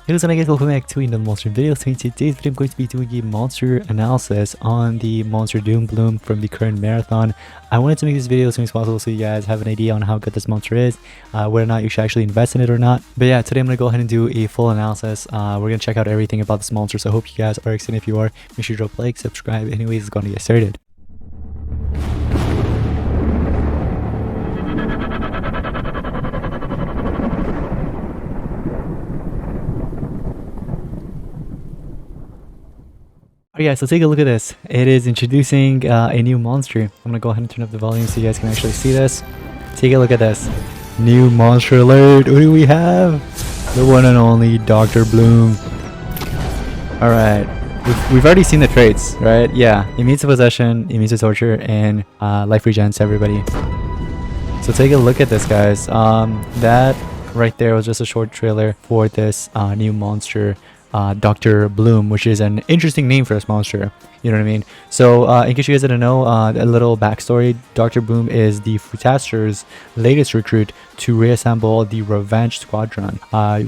Hey, what's up guys, welcome back to another monster video. So in today's video I'm going to be doing a monster analysis on the monster Doom Bloom from the current marathon. I wanted to make this video as soon as possible so you guys have an idea on how good this monster is, whether or not you should actually invest in it or not. But yeah, today I'm going to go ahead and do a full analysis. We're going to check out everything about this monster, so I hope you guys are excited. If you are, make sure to drop a like, subscribe. Anyways, it's going to get started. Yeah, so take a look at this. It is introducing a new monster. I'm gonna go ahead and turn up the volume so you guys can actually see this. Take a look at this. New monster alert. What do we have? The one and only Dr. Bloom. Alright. We've already seen the traits, right? Yeah. Immune to possession, immune to torture, and life regens to everybody. So take a look at this, guys. That right there was just a short trailer for this new monster. Dr. Bloom, which is an interesting name for this monster, you know what I mean? So in case you guys didn't know, a little backstory: Dr. Bloom is the Fruitaster's latest recruit to reassemble the Revenge Squadron.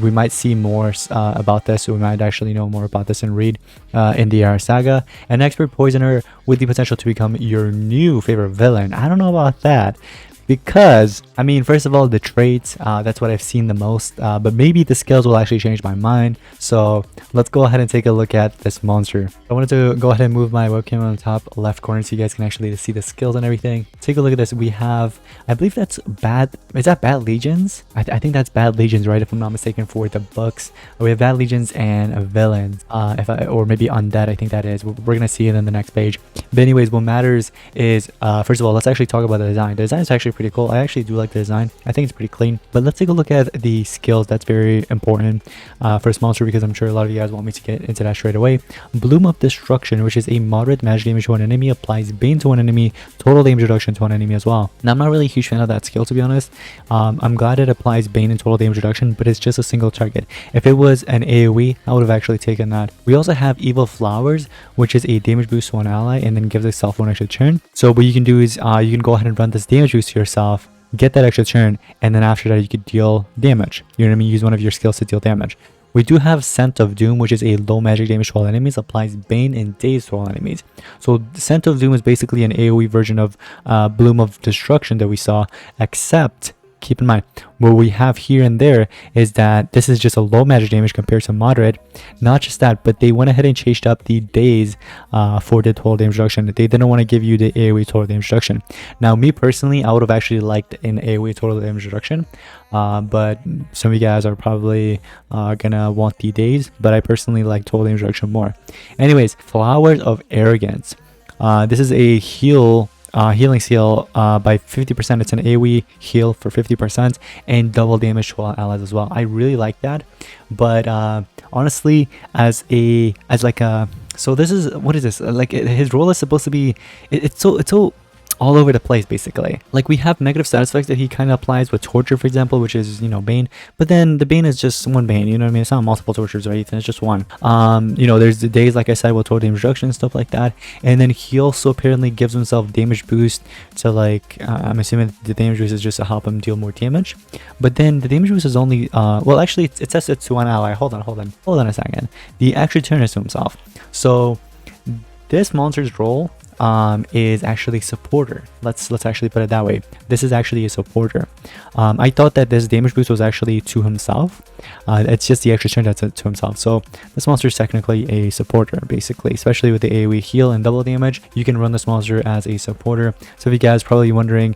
We might see more about this, so we might actually know more about this and read in the saga. An expert poisoner with the potential to become your new favorite villain. I don't know about that, because I mean, first of all, the traits, that's what I've seen the most, but maybe the skills will actually change my mind. So let's go ahead and take a look at this monster. I wanted to go ahead and move my webcam on the top left corner so you guys can actually see the skills and everything. Take a look at this. We have, I believe that's bad, is that Bad Legions? I think that's Bad Legions, right, if I'm not mistaken, for the books. We have Bad Legions and villains, or maybe Undead, I think that is. We're gonna see it in the next page. But anyways, what matters is, first of all, let's actually talk about the design. The design is actually pretty cool. I actually do like the design. I think it's pretty clean. But let's take a look at the skills. That's very important for this monster, because I'm sure a lot of you guys want me to get into that straight away. Bloom of Destruction, which is a moderate magic damage to one enemy, applies Bane to one enemy, total damage reduction to one enemy as well. Now, I'm not really a huge fan of that skill, to be honest. I'm glad it applies Bane and total damage reduction, but it's just a single target. If it was an AoE, I would have actually taken that. We also have Evil Flowers, which is a damage boost to one ally and then gives itself one extra turn. So what you can do is you can go ahead and run this damage boost to yourself, get that extra turn, and then after that you could deal damage. You know what I mean? Use one of your skills to deal damage. We do have Scent of Doom, which is a low magic damage to all enemies, applies Bane and Daze to all enemies. So Scent of Doom is basically an AoE version of Bloom of Destruction that we saw, except keep in mind what we have here and there is that this is just a low magic damage compared to moderate. Not just that, but they went ahead and changed up the days for the total damage reduction. They didn't want to give you the AoE total damage reduction. Now, me personally, I would have actually liked an AoE total damage reduction, but some of you guys are probably gonna want the days, but I personally like total damage reduction more. Anyways, Flowers of Arrogance. This is a healing seal by 50%. It's an AoE heal for 50% and double damage to all allies as well. I really like that, but honestly, so this is, what is this, like, his role is supposed to be, it's so all over the place, basically. Like, we have negative status effects that he kind of applies with torture, for example, which is, you know, Bane, but then the Bane is just one Bane, you know what I mean? It's not multiple tortures or anything, it's just one. You know, there's the days, like I said, with total damage reduction and stuff like that, and then he also apparently gives himself damage boost to, like, I'm assuming the damage boost is just to help him deal more damage, but then the damage boost is only, well, actually, it says it's to one ally. Hold on a second. The extra turn is to himself. So this monster's role is actually supporter. Let's actually put it that way. This is actually a supporter. I thought that this damage boost was actually to himself. It's just the extra turn that's to himself. So this monster is technically a supporter, basically, especially with the AoE heal and double damage. You can run this monster as a supporter. So if you guys are probably wondering,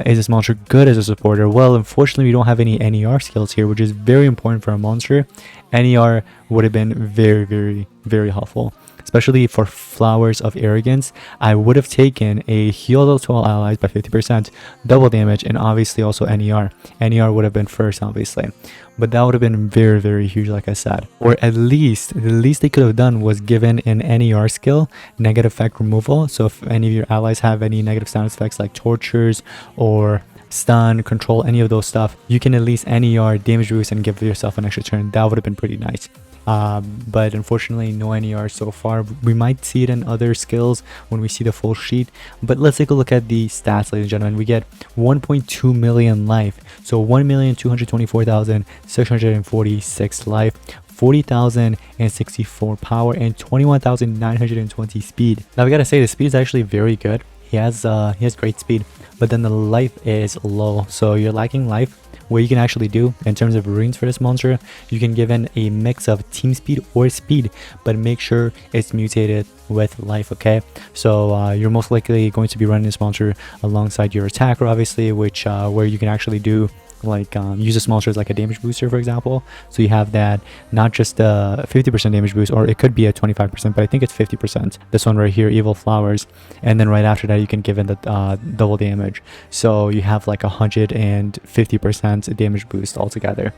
is this monster good as a supporter? Well, unfortunately, we don't have any NER skills here, which is very important for a monster. NER would have been very, very, very helpful, especially for Flowers of Arrogance. I would have taken a heal to all allies by 50%, double damage, and obviously also NER. NER would have been first, obviously, but that would have been very, very huge, like I said. Or at least, the least they could have done was given an NER skill, negative effect removal. So if any of your allies have any negative sound effects like tortures or stun, control, any of those stuff, you can at least NER, damage boost, and give yourself an extra turn. That would have been pretty nice. But unfortunately, no NER so far. We might see it in other skills when we see the full sheet, but let's take a look at the stats, ladies and gentlemen. We get 1.2 million life, so 1,224,646 life, 40,064 power, and 21,920 speed. Now we gotta say the speed is actually very good. He has great speed, but then the life is low, so you're lacking life. What you can actually do in terms of runes for this monster, you can give in a mix of team speed or speed, but make sure it's mutated with life, okay? So you're most likely going to be running this monster alongside your attacker, obviously, which where you can actually do like use this monster as like a damage booster, for example. So you have that, not just a 50% damage boost, or it could be a 25%, but I think it's 50%. This one right here, evil flowers, and then right after that you can give in the double damage, so you have like 150% damage boost altogether.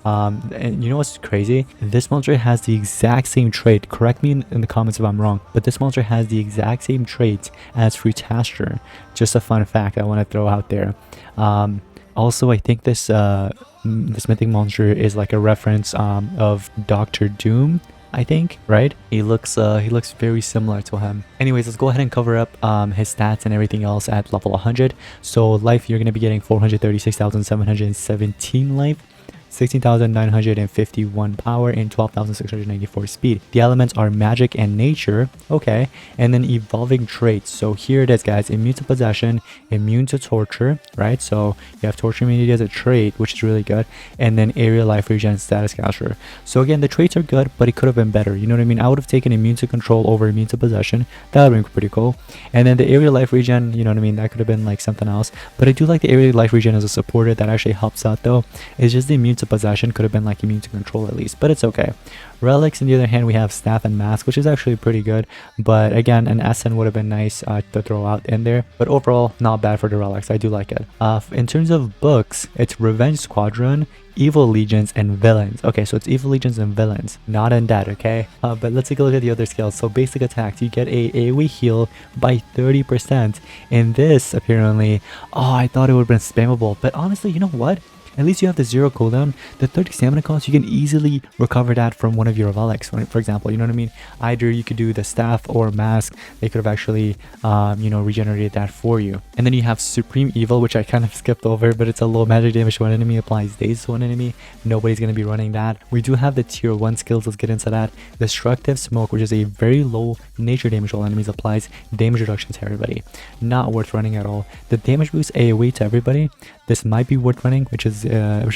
And you know what's crazy? This monster has the exact same trait. Correct me in the comments if I'm wrong, but this monster has the exact same traits as Fruitaster. Just a fun fact I want to throw out there. Also, I think this this mythic monster is like a reference of Doctor Doom, I think, right? He looks very similar to him. Anyways, let's go ahead and cover up his stats and everything else at level 100. So life, you're gonna be getting 436,717 life, 16,951 power, and 12,694 speed. The elements are magic and nature, okay, and then evolving traits. So here it is, guys: immune to possession, immune to torture, right? So you have torture immunity as a trait, which is really good, and then area life regen, status caster. So again, the traits are good, but it could have been better, you know what I mean? I would have taken immune to control over immune to possession. That would have been pretty cool. And then the area life regen, you know what I mean, that could have been like something else. But I do like the area life regen as a supporter. That actually helps out though. It's just the immune to possession could have been like immune to control at least, but it's okay. Relics, on the other hand, we have staff and mask, which is actually pretty good, but again, an SN would have been nice to throw out in there. But overall, not bad for the relics. I do like it. In terms of books, it's Revenge Squadron, Evil Legions, and Villains. Okay, so it's Evil Legions and Villains, not undead, okay? But let's take a look at the other skills. So basic attacks, you get a AoE heal by 30%, and this apparently, oh, I thought it would have been spammable, but honestly, you know what? At least you have the 0 cooldown. The 30 stamina cost, you can easily recover that from one of your relics, for example, you know what I mean? Either you could do the staff or mask. They could have actually you know, regenerated that for you. And then you have Supreme Evil, which I kind of skipped over, but it's a low magic damage to one enemy, applies daze to one enemy. Nobody's going to be running that. We do have the tier 1 skills. Let's get into that. Destructive Smoke, which is a very low nature damage to all enemies, applies damage reduction to everybody. Not worth running at all. The damage boost AoE to everybody, this might be worth running, which is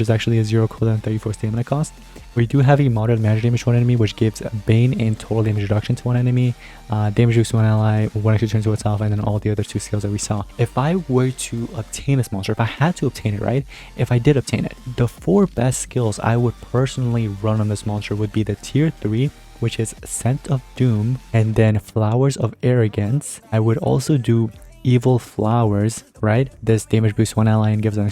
actually a 0 cooldown, 34 stamina cost. We do have a moderate magic damage to one enemy, which gives Bane and total damage reduction to one enemy, damage boost to one ally, one extra turn to itself, and then all the other 2 skills that we saw. If I were to obtain this monster, if I had to obtain it, right? If I did obtain it, the 4 best skills I would personally run on this monster would be the tier 3, which is Scent of Doom, and then Flowers of Arrogance. I would also do Evil Flowers, right? This damage boosts one ally and gives an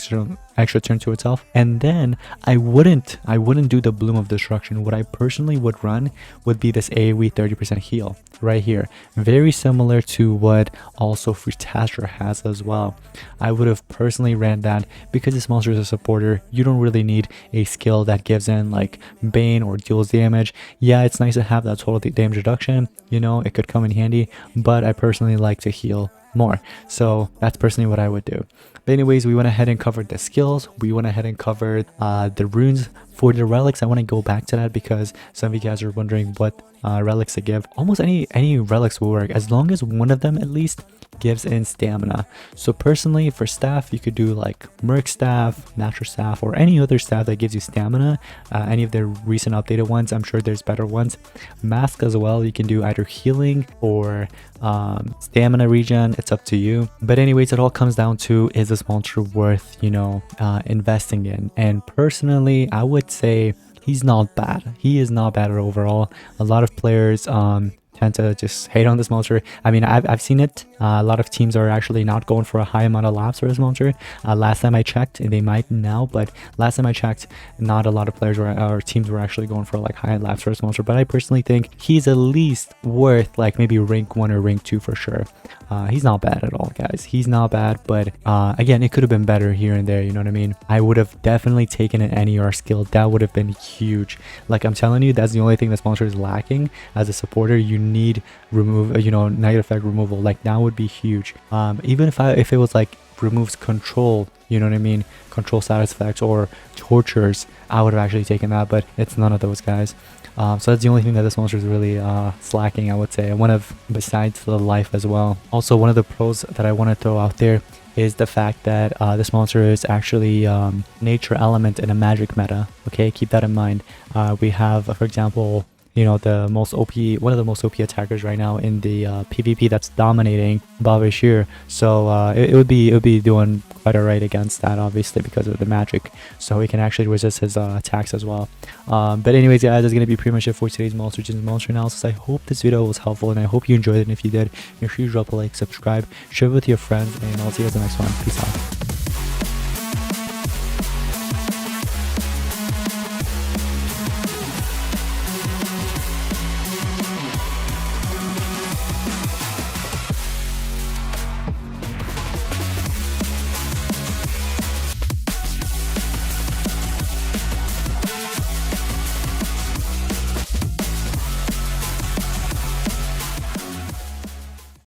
extra turn to itself. And then I wouldn't do the Bloom of Destruction. What I personally would run would be this AoE 30% heal right here, very similar to what also Fruitaster has as well. I would have personally ran that because this monster is a supporter. You don't really need a skill that gives in like Bane or deals damage. Yeah, it's nice to have that total damage reduction, you know, it could come in handy, but I personally like to heal more, so that's personally what I would do. But anyways, we went ahead and covered the skills. We went ahead and covered the runes. For the relics, I want to go back to that because some of you guys are wondering what relics to give. Almost any relics will work as long as one of them at least gives in stamina. So personally, for staff, you could do like Merc staff, natural staff, or any other staff that gives you stamina. Any of the recent updated ones, I'm sure there's better ones. Mask as well, you can do either healing or stamina regen. It's up to you. But anyways, it all comes down to, is this monster worth, you know, investing in? And personally, I would say he's not bad. He is not bad overall. A lot of players tend to just hate on this monster. I mean, I've seen it. A lot of teams are actually not going for a high amount of laps for this monster. Last time I checked, and they might now, but last time I checked, not a lot of players or teams were actually going for like high laps for this monster. But I personally think he's at least worth like maybe rank 1 or rank 2 for sure. He's not bad at all, guys. He's not bad, but again, it could have been better here and there, you know what I mean? I would have definitely taken an NER skill. That would have been huge. Like I'm telling you, that's the only thing this monster is lacking as a supporter. You need negative effect removal, like that would be huge. Even if it was like removes control, you know what I mean, control status effects or tortures, I would have actually taken that, but it's none of those guys. So that's the only thing that this monster is really slacking, I would say, and besides the life as well. Also, one of the pros that I want to throw out there is the fact that this monster is actually nature element in a magic meta. Okay, keep that in mind. We have, for example, one of the most OP attackers right now in the PvP that's dominating Bavashir. So it would be doing quite alright against that, obviously, because of the magic. So he can actually resist his attacks as well. But anyways, guys, that's gonna be pretty much it for today's monster analysis. I hope this video was helpful, and I hope you enjoyed it. And if you did, make sure you drop a like, subscribe, share it with your friends, and I'll see you guys in the next one. Peace out.